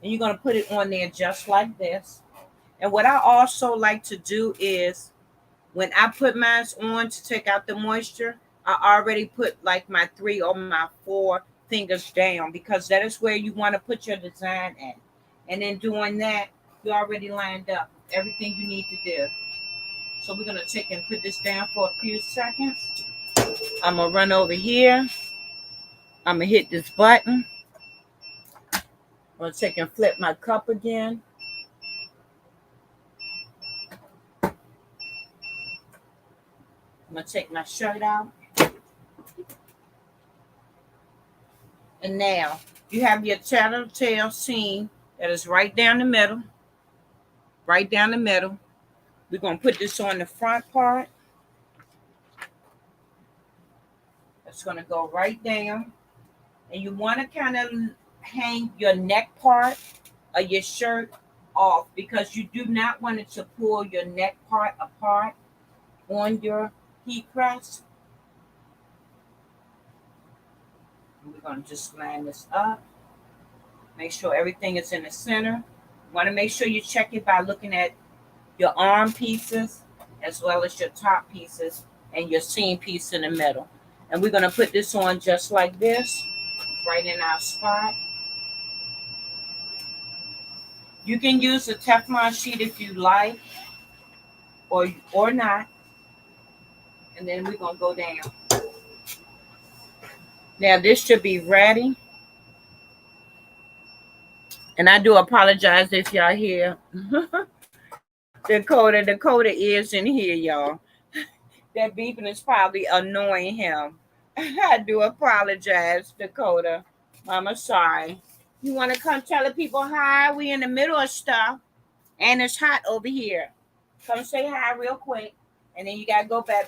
And you're going to put it on there just like this. And what I also like to do is when I put mine on to take out the moisture, I already put like my 3 or my 4 fingers down because that is where you want to put your design at. And then doing that, you already lined up everything you need to do. So we're going to take and put this down for a few seconds. I'm going to run over here. I'm going to hit this button. I'm going to take and flip my cup again. I'm going to take my shirt out. And now you have your tattletale seam that is right down the middle. Right down the middle. We're going to put this on the front part. It's going to go right down. And you want to kind of hang your neck part of your shirt off because you do not want it to pull your neck part apart on your heat press. And we're going to just line this up. Make sure everything is in the center. You want to make sure you check it by looking at your arm pieces as well as your top pieces and your seam piece in the middle. And we're going to put this on just like this, right in our spot. You can use a Teflon sheet if you like, or not. And then we're going to go down. Now this should be ready. And I do apologize if y'all hear Dakota is in here, y'all. That beeping is probably annoying him. I do apologize, Dakota. Mama, sorry. You want to come tell the people hi? We in the middle of stuff, and it's hot over here. Come say hi real quick, and then you gotta go back.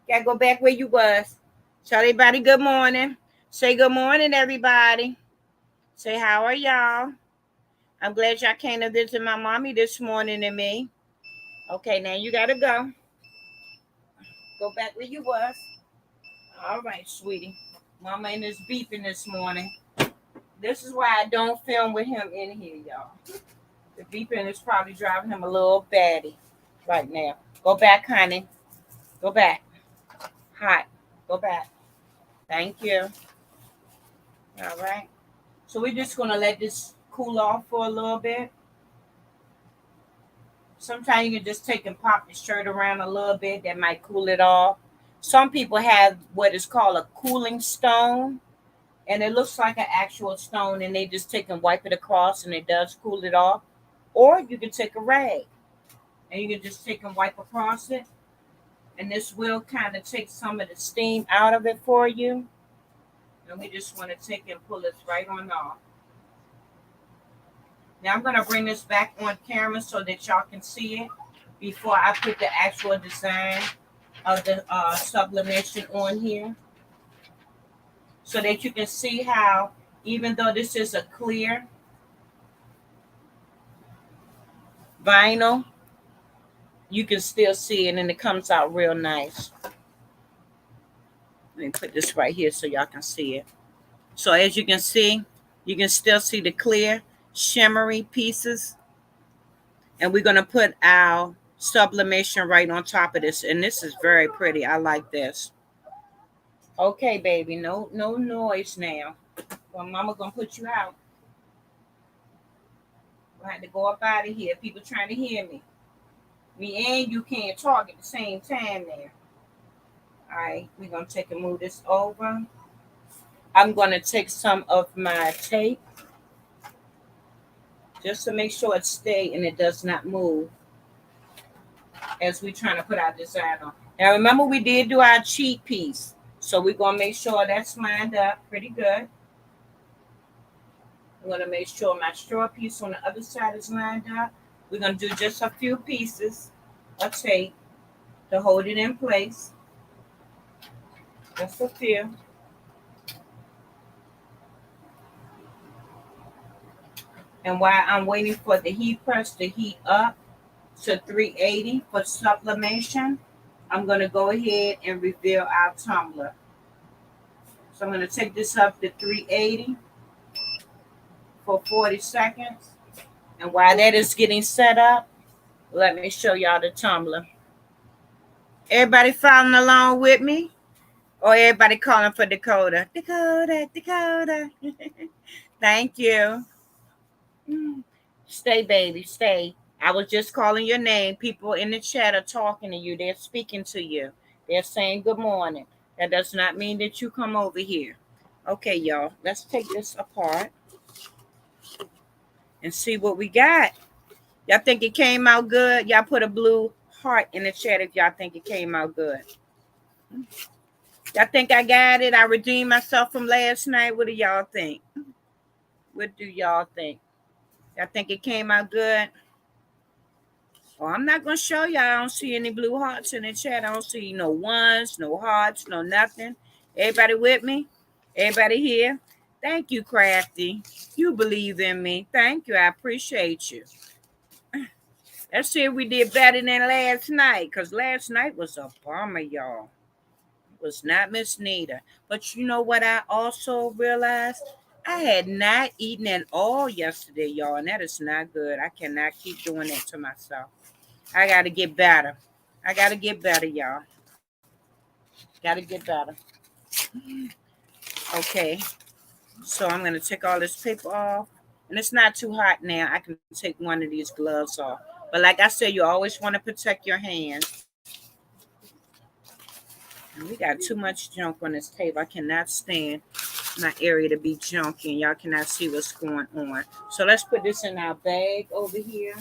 Gotta go back where you was. Tell everybody good morning. Say good morning, everybody. Say how are y'all? I'm glad y'all came to visit my mommy this morning and me. Okay, now you gotta go. Go back where you was. All right, sweetie. Mama in this beeping this morning. This is why I don't film with him in here, y'all. The beeping is probably driving him a little batty right now. Go back, honey. Go back. Hot. Go back. Thank you. All right. So we're just going to let this cool off for a little bit. Sometimes you can just take and pop the shirt around a little bit. That might cool it off. Some people have what is called a cooling stone. And it looks like an actual stone, and they just take and wipe it across, and it does cool it off. Or you can take a rag, and you can just take and wipe across it, and this will kind of take some of the steam out of it for you. And we just want to take and pull this right on off. Now I'm going to bring this back on camera so that y'all can see it before I put the actual design of the sublimation on here, so that you can see how, even though this is a clear vinyl, you can still see it, and it comes out real nice. Let me put this right here so y'all can see it. So as you can see, you can still see the clear shimmery pieces, and we're going to put our sublimation right on top of this, and this is very pretty. I like this. Okay, baby, no noise now. Well, mama gonna put you out. I had to go up out of here. People trying to hear me. Me and you can't talk at the same time there. All right, we're going to take and move this over. I'm going to take some of my tape just to make sure it stays and it does not move as we're trying to put our design on. Now, remember, we did do our cheek piece, so we're going to make sure that's lined up pretty good. I'm going to make sure my straw piece on the other side is lined up. We're going to do just a few pieces of tape to hold it in place. Just a few. And while I'm waiting for the heat press to heat up to 380 for sublimation, I'm going to go ahead and reveal our tumbler. So I'm going to take this up to 380 for 40 seconds. And while that is getting set up, let me show y'all the tumbler. Everybody following along with me? Or everybody calling for Dakota? Dakota. Thank you. Stay, baby, stay. I was just calling your name. People in the chat are talking to you. They're speaking to you. They're saying good morning. That does not mean that you come over here. Okay, y'all. Let's take this apart and see what we got. Y'all think it came out good? Y'all put a blue heart in the chat if y'all think it came out good. Y'all think I got it? I redeemed myself from last night? What do y'all think? What do y'all think? Y'all think it came out good? Oh, I'm not gonna show y'all. I don't see any blue hearts in the chat. I don't see no ones, no hearts, no nothing. Everybody with me? Everybody here? Thank you, Crafty. You believe in me. Thank you. I appreciate you. Let's see if we did better than last night, because last night was a bummer, y'all. It was not Miss Nita. But you know what I also realized? I had not eaten at all yesterday, y'all, and that is not good. I cannot keep doing that to myself. I got to get better. I got to get better, y'all. Got to get better. Okay. So I'm going to take all this paper off. And it's not too hot now. I can take one of these gloves off. But like I said, you always want to protect your hands. And we got too much junk on this table. I cannot stand my area to be junky, and y'all cannot see what's going on. So let's put this in our bag over here.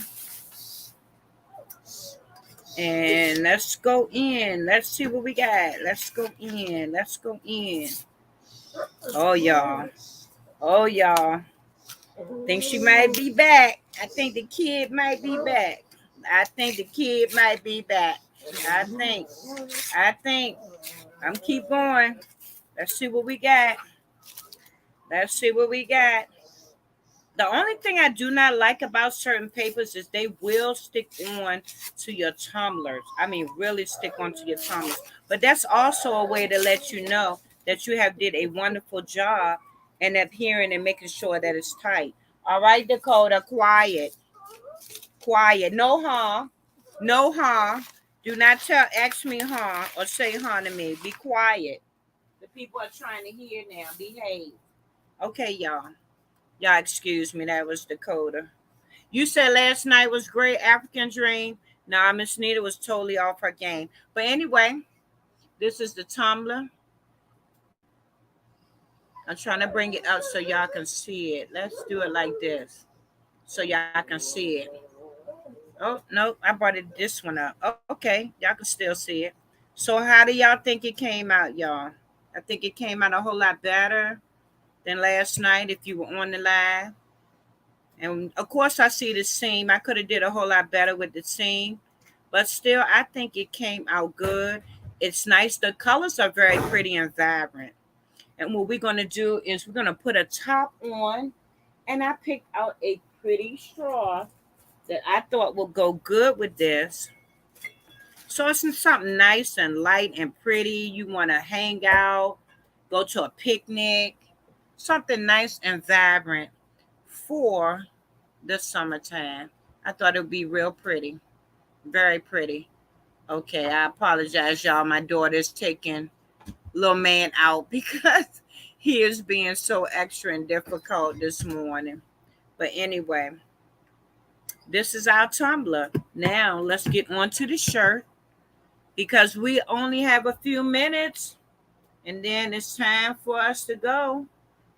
And let's go in. Let's see what we got. Let's go in. Let's go in. Oh, y'all. Oh, y'all. Think she might be back. I think the kid might be back. I think the kid might be back. I think. I think. I'm keep going. Let's see what we got. Let's see what we got. The only thing I do not like about certain papers is they will stick on to your tumblers. I mean, really stick onto your tumblers. But that's also a way to let you know that you have did a wonderful job in adhering and making sure that it's tight. All right, Dakota, quiet. Quiet. No huh. No huh. Do not ask me huh or say huh to me. Be quiet. The people are trying to hear now. Behave. Okay, y'all. Y'all excuse me, that was Dakota. You said last night was great, African Dream. Nah, Miss Nita was totally off her game. But anyway, this is the tumbler. I'm trying to bring it up so y'all can see it. Let's do it like this so y'all can see it. Oh, no, I brought it this one up. Oh, okay, y'all can still see it. So how do y'all think it came out, y'all? I think it came out a whole lot better than last night if you were on the live. And of course, I see the seam. I could have did a whole lot better with the seam, but still, I think it came out good. It's nice. The colors are very pretty and vibrant. And what we're going to do is we're going to put a top on, and I picked out a pretty straw that I thought would go good with this. So it's something nice and light and pretty. You want to hang out, go to a picnic, something nice and vibrant for the summertime. I thought it would be real pretty. Very pretty. Okay, I apologize, y'all. My daughter's taking little man out because he is being so extra and difficult this morning. But anyway, this is our tumbler. Now let's get on to the shirt because we only have a few minutes and then it's time for us to go.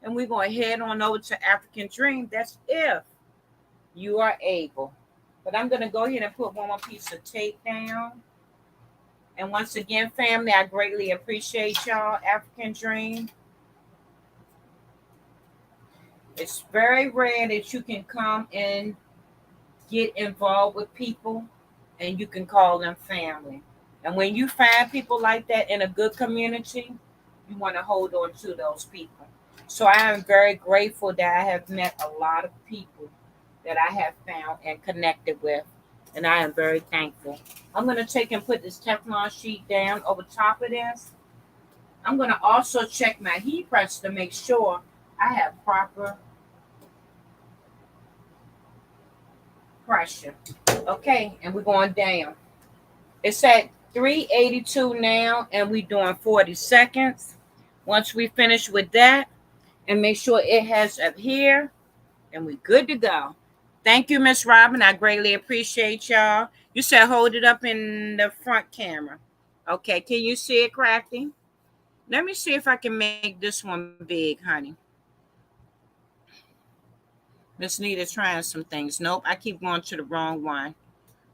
And we're going to head on over to African Dream. That's if you are able. But I'm going to go ahead and put one more piece of tape down. And once again, family, I greatly appreciate y'all, African Dream. It's very rare that you can come and get involved with people and you can call them family. And when you find people like that in a good community, you want to hold on to those people. So I am very grateful that I have met a lot of people that I have found and connected with. And I am very thankful. I'm going to take and put this Teflon sheet down over top of this. I'm going to also check my heat press to make sure I have proper pressure. Okay, and we're going down. It's at 382 now, and we're doing 40 seconds. Once we finish with that, and make sure it has up here, and we're good to go. Thank you, Miss Robin. I greatly appreciate y'all. You said hold it up in the front camera. Okay, can you see it, Crafty? Let me see if I can make this one big, honey. Miss Nita's trying some things. Nope, I keep going to the wrong one.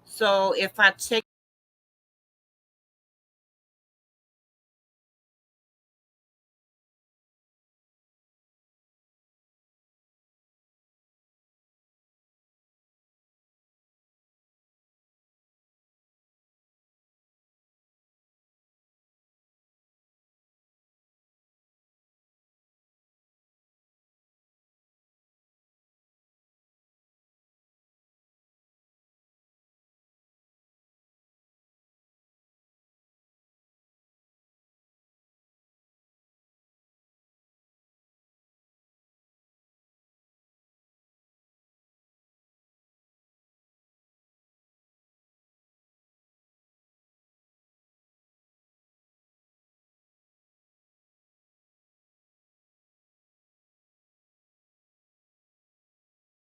So if I take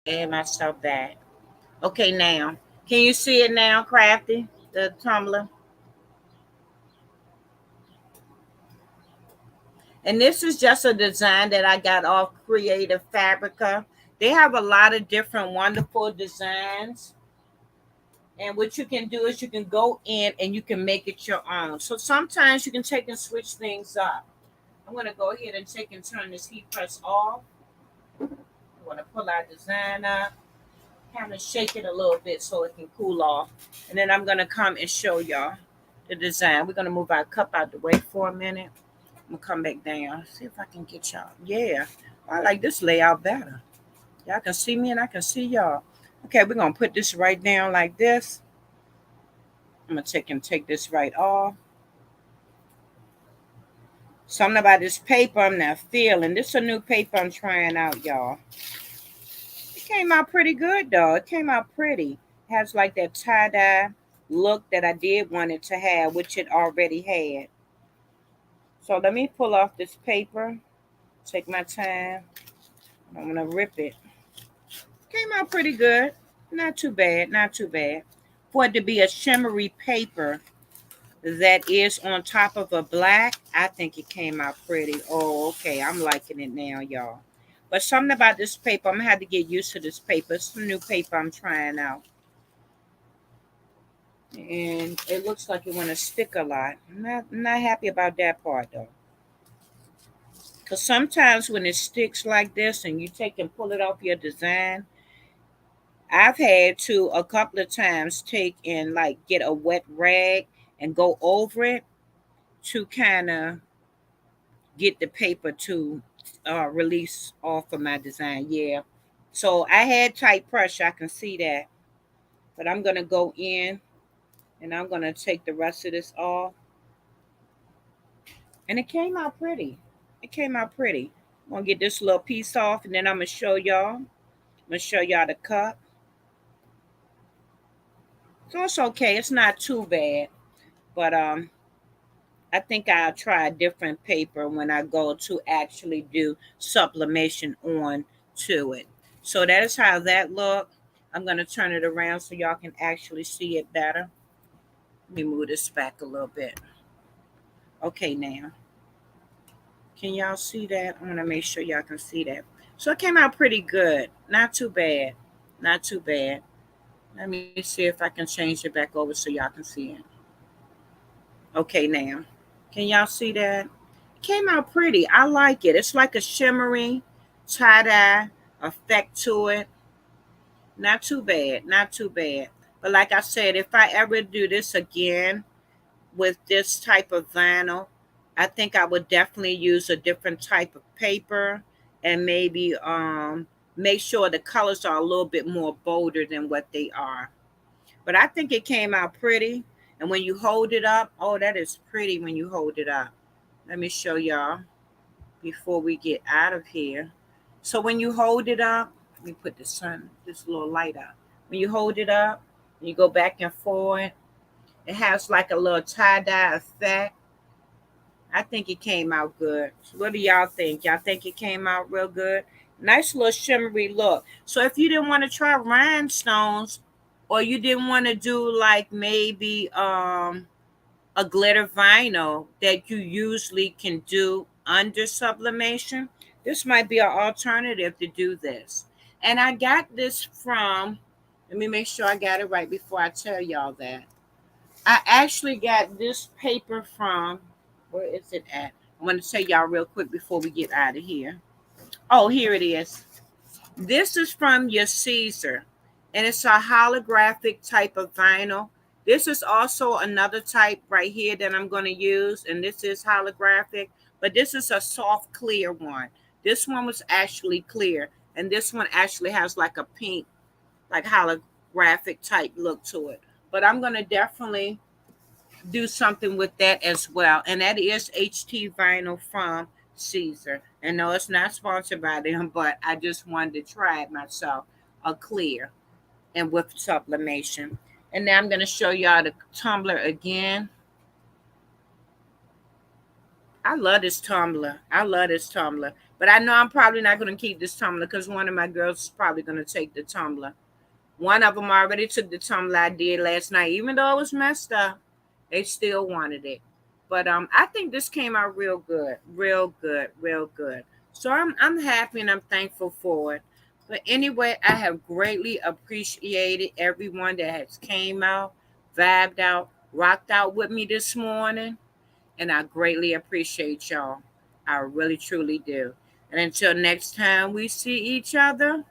Add myself back. Okay, now. Can you see it now, Crafty? The tumbler? And this is just a design that I got off Creative Fabrica. They have a lot of different wonderful designs. And what you can do is you can go in and you can make it your own. So sometimes you can take and switch things up. I'm going to go ahead and take and turn this heat press off. I'm going to pull our design up, kind of shake it a little bit so it can cool off. And then I'm going to come and show y'all the design. We're going to move our cup out the way for a minute. I'm going to come back down. See if I can get y'all. Yeah, I like this layout better. Y'all can see me and I can see y'all. Okay, we're going to put this right down like this. I'm going to take this right off. Something about this paper I'm not feeling. This is a new paper I'm trying out, y'all. It came out pretty good, though. It came out pretty. It has like that tie-dye look that I did want it to have, which it already had. So let me pull off this paper. Take my time. I'm going to rip it. Came out pretty good. Not too bad. Not too bad. For it to be a shimmery paper that is on top of a black, I think it came out pretty. Oh, okay. I'm liking it now, y'all. But something about this paper, I'm going to have to get used to this paper. It's a new paper I'm trying out. And it looks like it want to stick a lot. I'm not happy about that part, though. Because sometimes when it sticks like this and you take and pull it off your design, I've had to a couple of times take and like get a wet rag and go over it to kind of get the paper to release off of my design. Yeah. So I had tight pressure. I can see that. But I'm going to go in and I'm going to take the rest of this off. And it came out pretty. It came out pretty. I'm going to get this little piece off and then I'm going to show y'all. I'm going to show y'all the cup. So it's okay. It's not too bad. But I think I'll try a different paper when I go to actually do sublimation on to it. So that is how that look. I'm going to turn it around so y'all can actually see it better. Let me move this back a little bit. Okay, now. Can y'all see that? I want to make sure y'all can see that. So it came out pretty good. Not too bad. Not too bad. Let me see if I can change it back over so y'all can see it. Okay, now. Can y'all see that? It came out pretty. I like it. It's like a shimmery tie-dye effect to it. Not too bad. Not too bad. But like I said, if I ever do this again with this type of vinyl, I think I would definitely use a different type of paper and maybe make sure the colors are a little bit more bolder than what they are. But I think it came out pretty. And when you hold it up, oh, that is pretty when you hold it up. Let me show y'all before we get out of here. So when you hold it up, let me put this little light up. When you hold it up, you go back and forth. It has like a little tie-dye effect. I think it came out good. So what do y'all think? Y'all think it came out real good? Nice little shimmery look. So if you didn't want to try rhinestones, or you didn't want to do like maybe a glitter vinyl that you usually can do under sublimation, this might be an alternative to do this. And I got this from, let me make sure I got it right before I tell y'all that. I actually got this paper from, where is it at? I want to tell y'all real quick before we get out of here. Oh, here it is. This is from your Caesar, and it's a holographic type of vinyl. This is also another type right here that I'm going to use, and this is holographic, but this is a soft clear one. This one was actually clear, and this one actually has like a pink, like holographic type look to it. But I'm going to definitely do something with that as well. And that is HT vinyl from Caesar. And no, it's not sponsored by them, but I just wanted to try it myself. A clear and with sublimation. And now I'm going to show y'all the tumbler again. I love this tumbler. I love this tumbler. But I know I'm probably not going to keep this tumbler because one of my girls is probably going to take the tumbler. One of them already took the tumbler I did last night, even though it was messed up. They still wanted it. But I think this came out real good, real good, real good. So I'm happy and I'm thankful for it. But anyway, I have greatly appreciated everyone that has came out, vibed out, rocked out with me this morning, and I greatly appreciate y'all. I really truly do. And until next time we see each other,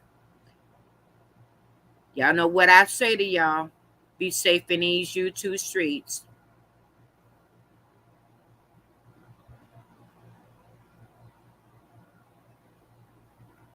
y'all know what I say to y'all. Be safe in these YouTube streets.